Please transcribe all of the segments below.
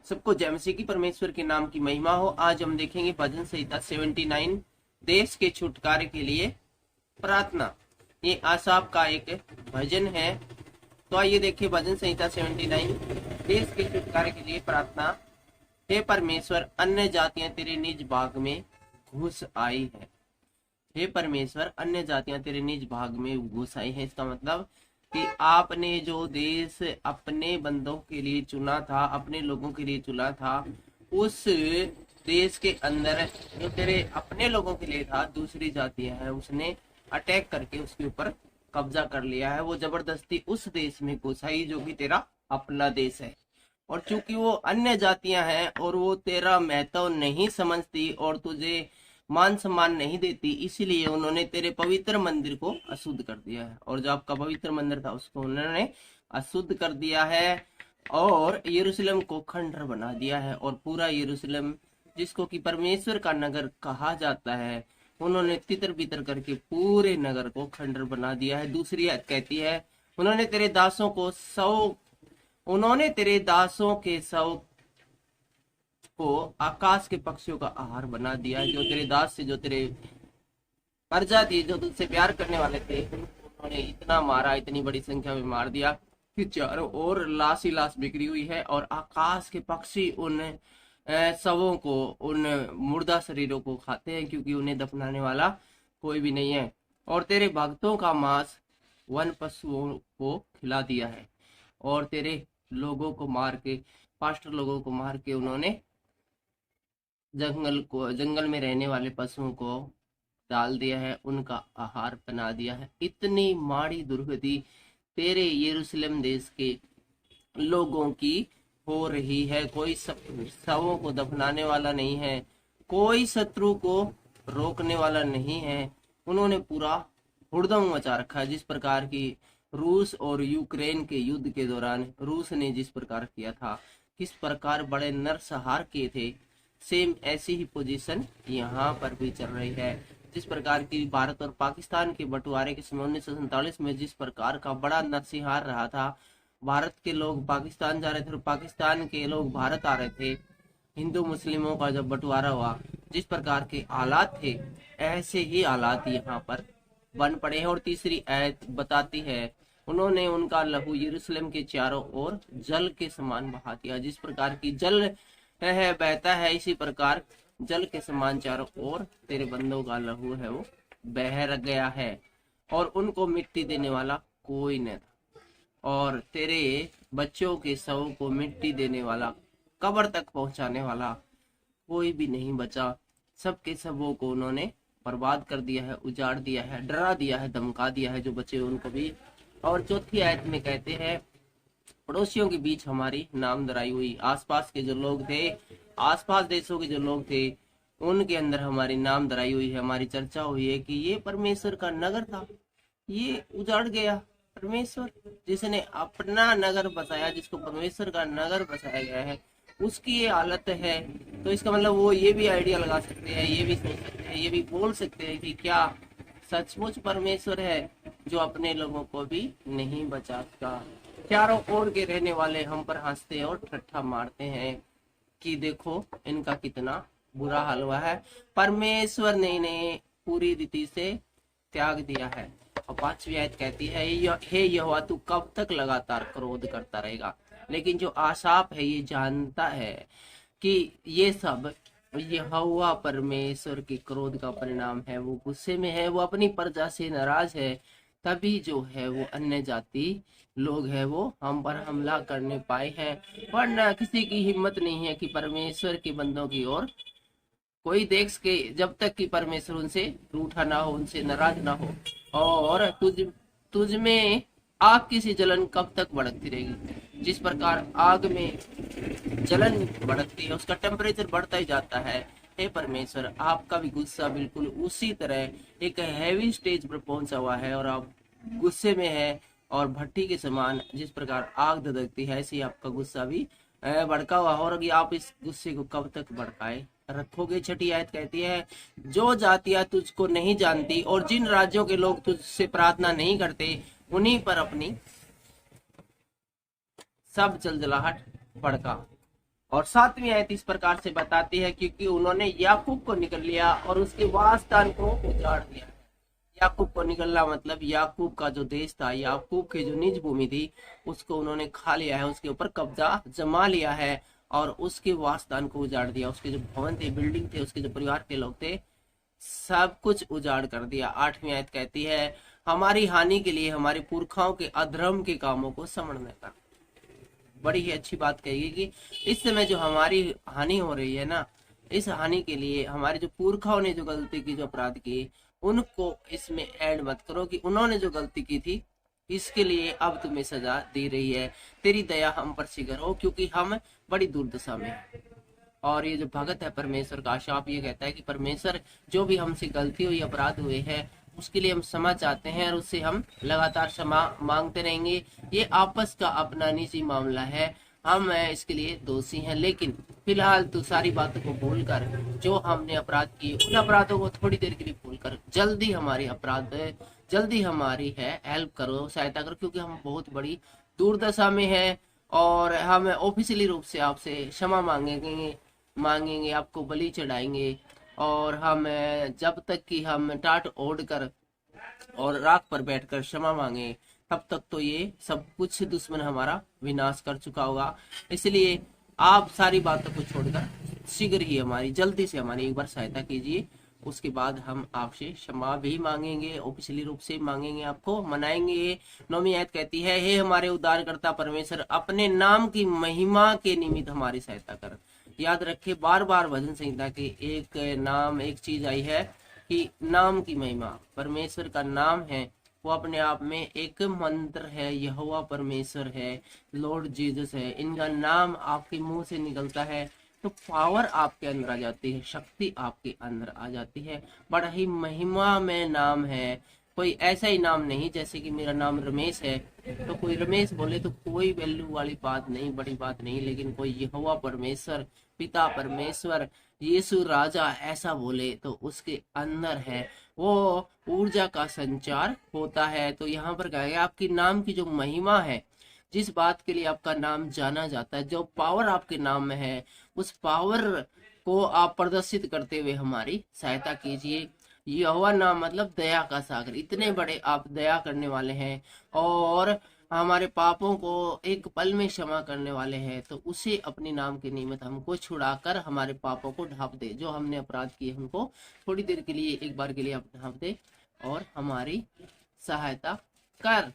सबको जय मसीह की, परमेश्वर के नाम की महिमा हो। आज हम देखेंगे भजन संहिता 79, देश के छुटकारे के लिए प्रार्थना। ये आसाफ का एक भजन है। तो आइए देखिए भजन संहिता 79, देश के छुटकारे के लिए प्रार्थना। हे परमेश्वर, अन्य जातियां तेरे निज भाग में घुस आई है। हे परमेश्वर, अन्य जातियां तेरे निज भाग में घुस आई है। इसका मतलब कि आपने जो देश अपने बंदों के लिए चुना था, अपने लोगों के लिए चुना था, उस देश के अंदर जो तेरे अपने लोगों के लिए था, दूसरी जातियां हैं, उसने अटैक करके उसके ऊपर कब्जा कर लिया है। वो जबरदस्ती उस देश में घुस आई जो कि तेरा अपना देश है। और चूंकि वो अन्य जातियां हैं और वो तेरा महत्व नहीं समझती और तुझे मान सम्मान नहीं देती, इसीलिए उन्होंने तेरे पवित्र मंदिर को अशुद्ध कर दिया है। और जो आपका पवित्र मंदिर था उसको उन्होंने अशुद्ध कर दिया है और यरूशलेम को खंडहर बना दिया है। और पूरा यरूशलेम, जिसको कि परमेश्वर का नगर कहा जाता है, उन्होंने तितर बितर करके पूरे नगर को खंडहर बना दिया है। दूसरी आयत कहती है, उन्होंने तेरे दासों के सौ को आकाश के पक्षियों का आहार बना दिया है। जो तेरे दास से, जो तेरे प्रजा थी, जो तुझसे प्यार करने वाले थे, उन्होंने इतना मारा, इतनी बड़ी संख्या में मार दिया कि चारों ओर लाश ही लाश बिखरी हुई है। और आकाश के पक्षी उन शवों को, उन मुर्दा शरीरों को खाते हैं, क्योंकि उन्हें दफनाने वाला कोई भी नहीं है। और तेरे भक्तों का मांस वन पशुओं को खिला दिया है। और तेरे लोगों को मार के, पास्टर लोगों को मार के, उन्होंने जंगल में रहने वाले पशुओं को डाल दिया है, उनका आहार बना दिया है। इतनी माड़ी दुर्गति तेरे यरूशलेम देश के लोगों की हो रही है। कोई शवों को दफनाने वाला नहीं है, कोई शत्रु को रोकने वाला नहीं है। उन्होंने पूरा हुड़दंग मचा रखा है। जिस प्रकार की रूस और यूक्रेन के युद्ध के दौरान रूस ने जिस प्रकार किया था, किस प्रकार बड़े नरसंहार किए थे, सेम ऐसी ही पोजीशन यहाँ पर भी चल रही है। जिस प्रकार की भारत और पाकिस्तान के बंटवारे के समय 1947 में जिस प्रकार का बड़ा नरसंहार रहा था, भारत के लोग पाकिस्तान जा रहे थे और पाकिस्तान के लोग भारत आ रहे थे, हिंदू मुस्लिमों का जब बंटवारा हुआ, जिस प्रकार के हालात थे, ऐसे ही हालात यहाँ पर बन पड़े हैं। और तीसरी आयत बताती है, उन्होंने उनका लहू यरूशलेम के चारों ओर जल के समान बहा दिया। जिस प्रकार की जल है बहता है, इसी प्रकार जल के समान चारों ओर तेरे बंदों का लहू है वो बह गया है। और उनको मिट्टी देने वाला कोई न था, और तेरे बच्चों के शव को मिट्टी देने वाला, कब्र तक पहुंचाने वाला कोई भी नहीं बचा। सबके सबों को उन्होंने बर्बाद कर दिया है, उजाड़ दिया है, डरा दिया है, धमका दिया है, जो बचे उनको भी। और चौथी आयत में कहते हैं, पड़ोसियों के बीच हमारी नाम दराई हुई। आसपास के जो लोग थे, आसपास देशों के जो लोग थे, उनके अंदर हमारी नाम दराई हुई है, हमारी चर्चा हुई है कि ये परमेश्वर का नगर था, ये उजाड़ गया। परमेश्वर जिसने अपना नगर बसाया, जिसको परमेश्वर का नगर बसाया गया है, उसकी ये हालत है। तो इसका मतलब वो ये भी आइडिया लगा सकते हैं, ये भी सोच सकते हैं, ये भी बोल सकते हैं कि क्या सचमुच परमेश्वर है जो अपने लोगों को भी नहीं बचाता। चारों ओर के रहने वाले हम पर हंसते और ठट्ठा मारते हैं कि देखो इनका कितना बुरा हाल हुआ है, परमेश्वर ने इन्हें पूरी रीति से त्याग दिया है। और पांचवी आयत कहती है, हे यहोवा, तू कब तक लगातार क्रोध करता रहेगा। लेकिन जो आसाफ है ये जानता है कि ये सब यहोवा परमेश्वर के क्रोध का परिणाम है। वो गुस्से में है, वो अपनी प्रजा से नाराज है, तभी जो है वो अन्य जाति लोग हैं वो हम पर हमला करने पाए हैं। वरना किसी की हिम्मत नहीं है कि परमेश्वर के बंदों की ओर कोई देख के, जब तक कि परमेश्वर उनसे रूठा ना हो, उनसे नाराज ना हो। और तुझ में आग की सी जलन कब तक भड़कती रहेगी। जिस प्रकार आग में जलन बढ़ती है, उसका टेम्परेचर बढ़ता ही जाता है। हे परमेश्वर, आपका भी गुस्सा बिल्कुल उसी तरह एक हैवी स्टेज पर पहुंचा हुआ है और आप गुस्से में है। और भट्टी के समान जिस प्रकार आग धधकती है, ऐसे ही आपका गुस्सा भी भड़का हुआ है। और आप इस गुस्से को कब तक भड़काए रखोगे। छठी आयत कहती है, जो जातियां तुझको नहीं जानती और जिन राज्यों के लोग तुझसे प्रार्थना नहीं करते, उन्हीं पर अपनी सब जलजलाहट भड़का। और 7वीं आयत इस प्रकार से बताती है, क्योंकि उन्होंने याकूब को निकल लिया और उसके वासस्थान को उजाड़ दिया। याकूब को निकलना मतलब याकूब का जो देश था, याकूब की जो निज भूमि थी, उसको उन्होंने खा लिया है, उसके ऊपर कब्जा जमा लिया है और उसके वासस्थान को उजाड़ दिया। उसके जो भवन थे, बिल्डिंग थे, उसके जो परिवार के लोग थे, सब कुछ उजाड़ कर दिया। 8वीं आयत कहती है, हमारी हानि के लिए हमारे पुरखाओं के अधर्म के कामों को समझने का। बड़ी ही अच्छी बात कही कि इस समय जो हमारी हानि हो रही है ना, इस हानि के लिए हमारे जो पुरखाओं ने जो गलती की, जो अपराध किए, उनको इसमें ऐड मत करो कि उन्होंने जो गलती की थी इसके लिए अब तुम्हें सजा दी रही है। तेरी दया हम पर शीघ्र हो, क्योंकि हम बड़ी दुर्दशा में हैं। और ये जो भगत है परमेश्वर का, शाप ये कहता है कि परमेश्वर जो भी हमसे गलती हुई, अपराध हुए हैं, उसके लिए हम क्षमा चाहते हैं और उससे हम लगातार क्षमा मांगते रहेंगे। ये आपस का अपना निजी मामला है, हम इसके लिए दोषी हैं, लेकिन फिलहाल तो सारी बातों को भूलकर, जो हमने अपराध किए उन अपराधों को थोड़ी देर के लिए भूलकर जल्दी हमारी है हेल्प करो, सहायता करो, क्योंकि हम बहुत बड़ी दुर्दशा में हैं और हम ऑफिशियली रूप से आपसे क्षमा मांगेंगे, आपको बलि चढ़ाएंगे। और हम जब तक कि हम टाट ओढ़ कर और राख पर बैठकर क्षमा मांगे, तब तक तो ये सब कुछ दुश्मन हमारा विनाश कर चुका होगा। इसलिए आप सारी बातों को छोड़कर शीघ्र ही हमारी, जल्दी से हमारी एक बार सहायता कीजिए। उसके बाद हम आपसे क्षमा भी मांगेंगे, ऑफिशियली रूप से मांगेंगे, आपको मनाएंगे। 9वीं आयत कहती है, हे हमारे उद्धारकर्ता परमेश्वर, अपने नाम की महिमा के निमित्त हमारी सहायता कर। याद रखे, बार बार भजन संहिता के एक चीज आई है कि नाम की महिमा। परमेश्वर का नाम है, वो अपने आप में एक मंत्र है, यहोवा परमेश्वर है, लॉर्ड जीसस है। इनका नाम आपके मुंह से निकलता है तो पावर आपके अंदर आ जाती है, शक्ति आपके अंदर आ जाती है। बड़ा ही महिमा में नाम है। कोई ऐसा ही नाम नहीं, जैसे कि मेरा नाम रमेश है तो कोई रमेश बोले तो कोई वैल्यू वाली बात नहीं, बड़ी बात नहीं, लेकिन कोई यहोवा परमेश्वर, पिता परमेश्वर, यीशु राजा ऐसा बोले तो उसके अंदर है वो ऊर्जा का संचार होता है। तो यहाँ पर कहा गया, आपकी नाम की जो महिमा है, जिस बात के लिए आपका नाम जाना जाता है, जो पावर आपके नाम में है, उस पावर को आप प्रदर्शित करते हुए हमारी सहायता कीजिए। यहोवा नाम मतलब दया का सागर। इतने बड़े आप दया करने वाले हैं और हमारे पापों को एक पल में क्षमा करने वाले हैं, तो उसे अपने नाम के निमित्त हमको छुड़ाकर हमारे पापों को ढांप दे। जो हमने अपराध किए हमको थोड़ी देर के लिए, एक बार के लिए आप ढांप दे और हमारी सहायता कर,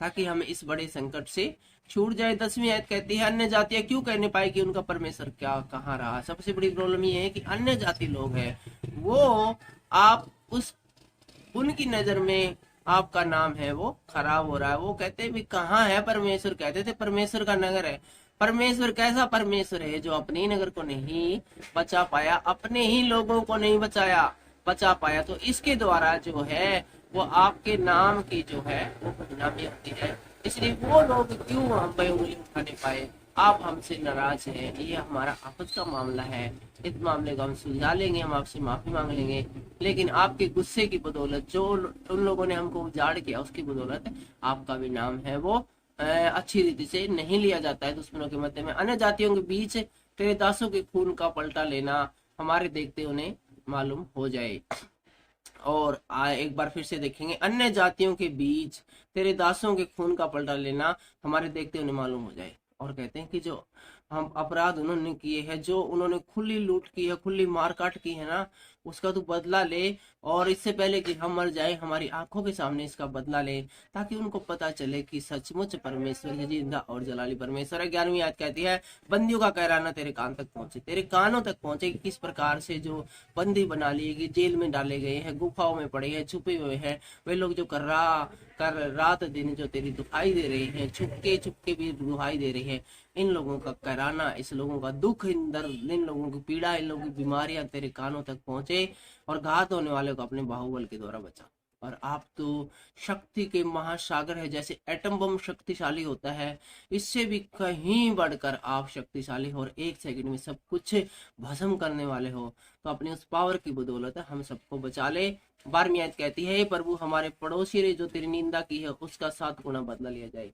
ताकि हम इस बड़े संकट से छूट जाए। 10वीं आयत कहती है, अन्य जातियां क्यों कहने पाए कि उनका परमेश्वर क्या कहाँ रहा। सबसे बड़ी प्रॉब्लम ये है कि अन्य जाति लोग हैं, वो आप उनकी नजर में आपका नाम है वो खराब हो रहा है। वो कहते हैं भी कहाँ है परमेश्वर, कहते थे परमेश्वर का नगर है। परमेश्वर कैसा परमेश्वर है जो अपने ही नगर को नहीं बचा पाया, अपने ही लोगों को नहीं बचा पाया। तो इसके द्वारा जो है वो आपके नाम की जो है वो बदनामी होती है। इसलिए वो लोग क्यों हम पे उंगली उठा नहीं पाए, आप हमसे नाराज हैं, ये हमारा आपस का मामला है। इस मामले को हम सुलझा लेंगे, हम आपसे माफी मांग लेंगे, लेकिन आपके गुस्से की बदौलत, जो उन लोगों ने हमको उजाड़ किया उसकी बदौलत, आपका भी नाम है वो अच्छी रीति से नहीं लिया जाता है दुश्मनों के मध्य में। अन्य जातियों के बीच तेरे दासों के खून का पलटा लेना हमारे देखते उन्हें मालूम हो जाए। और एक बार फिर से देखेंगे, अन्य जातियों के बीच तेरे दासों के खून का पलटा लेना हमारे देखते उन्हें मालूम हो जाए। और कहते हैं कि जो हम अपराध उन्होंने किए हैं, जो उन्होंने खुली लूट की है, खुली मारकाट की है ना, उसका तू बदला ले। और इससे पहले कि हम मर जाए, हमारी आंखों के सामने इसका बदला ले, ताकि उनको पता चले कि सचमुच परमेश्वर है जिंदा और जलाली परमेश्वर है। 11वीं आयत कहती है, बंदियों का कहराना तेरे कान तक पहुंचे, तेरे कानों तक पहुंचे कि किस प्रकार से जो बंदी बना लिए गए, जेल में डाले गए हैं, गुफाओं में पड़े हैं, छुपे हुए हैं, वे लोग जो कर रात दिन जो तेरी दुहाई दे रहे हैं, छुपके भी दुहाई दे रही है, इन लोगों का कराना, इस लोगों का दुख, इन लोगों की पीड़ा, इन लोगों की बीमारियां तेरे कानों तक पहुंचे और घात होने वाले को अपने बाहुबल के द्वारा बचा। और आप तो शक्ति के महासागर है, जैसे एटम बम शक्तिशाली होता है, इससे भी कहीं बढ़कर आप शक्तिशाली हो और 1 सेकंड में सब कुछ भस्म करने वाले हो। तो अपनी उस पावर की बदौलत हम सबको बचा ले। 12वीं आयत कहती है, प्रभु हमारे पड़ोसी ने जो तेरी निंदा की है उसका 7 गुना बदला लिया जाए।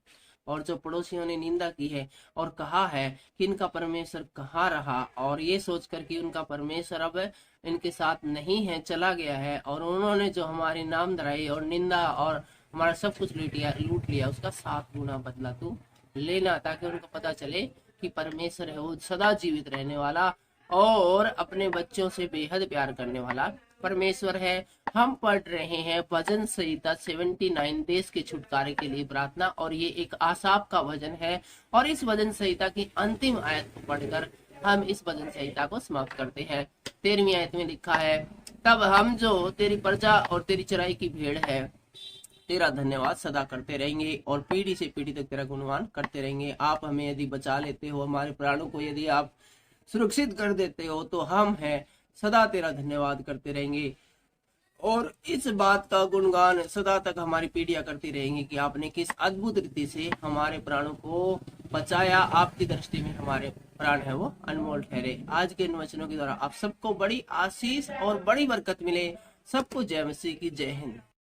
और जो पड़ोसियों ने निंदा की है और कहा है कि इनका परमेश्वर कहाँ रहा, और ये सोचकर कि उनका परमेश्वर अब इनके साथ नहीं है, चला गया है, और उन्होंने जो हमारी नाम धराई और निंदा और हमारा सब कुछ लूट लिया, उसका 7 गुना बदला तू लेना, ताकि उनको पता चले कि परमेश्वर है वो सदा जीवित रहने वाला और अपने बच्चों से बेहद प्यार करने वाला परमेश्वर है। हम पढ़ रहे हैं भजन संहिता 79, देश के छुटकारे के लिए प्रार्थना, और ये एक आसाफ का भजन है। और इस भजन संहिता की अंतिम आयत को पढ़कर हम इस भजन संहिता को समाप्त करते हैं। 13वीं आयत में लिखा है, तब हम जो तेरी प्रजा और तेरी चराई की भेड़ है तेरा धन्यवाद सदा करते रहेंगे और पीढ़ी से पीढ़ी तक तेरा गुणगान करते रहेंगे। आप हमें यदि बचा लेते हो, हमारे प्राणों को यदि आप सुरक्षित कर देते हो, तो हम हैं सदा तेरा धन्यवाद करते रहेंगे और इस बात का गुणगान सदा तक हमारी पीढ़ियां करती रहेंगी कि आपने किस अद्भुत रीति से हमारे प्राणों को बचाया। आपकी दृष्टि में हमारे प्राण है वो अनमोल ठहरे। आज के इन वचनों के द्वारा आप सबको बड़ी आशीष और बड़ी बरकत मिले। सबको जय मसीह की जय हिंद।